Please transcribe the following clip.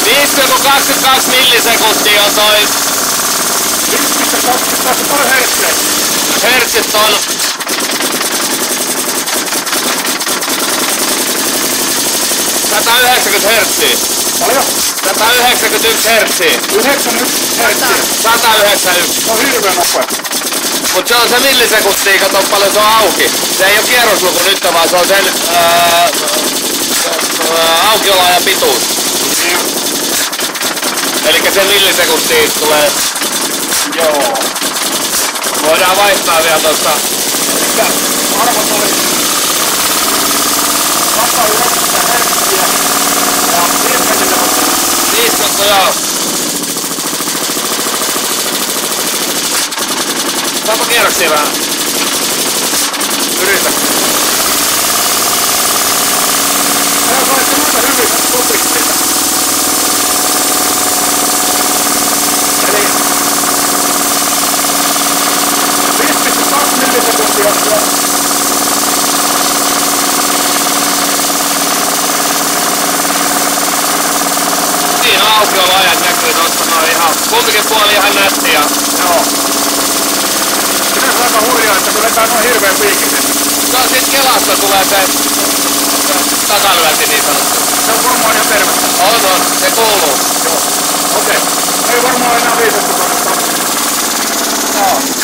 Viisikö 22 millisekuntia on toi? 5,22 hertsiä. Hertsit on 190 hertsiä. Paljon? 191 hertsiä. 91 hertsiä. 191. Se on hirveen nopea. Mut se on se millisekuntia, kato paljon se on auki. Se ei oo kierrosluku nyt, vaan se on sen aukioloajan pituus. Niin. Elikkä se millisekuntia tulee. Joo. Voidaan vaihtaa vielä tosta. Elikkä arvot oli 190 hertsiä ja 50 sekuntia. 50, joo. Saapa kierroksia vähän. Yritä. Älä saitte muita hyvin tupiksi siitä. Eli 5,2 millisekuntia ja Siinä aukioloajat näkyy tosta noin ihan. Kumpikin puoli ihan nättiä. joo. Sinänsä aika hurjaa, että kun vetää noin hirveen piikisen. Se on sit Kelasta tulee se takalyönti niin sanottu. Se on varmaan ihan tervettä. On, se kuuluu. Joo. Okei. Ei varmaan enää viitetty kannattaa. Joo.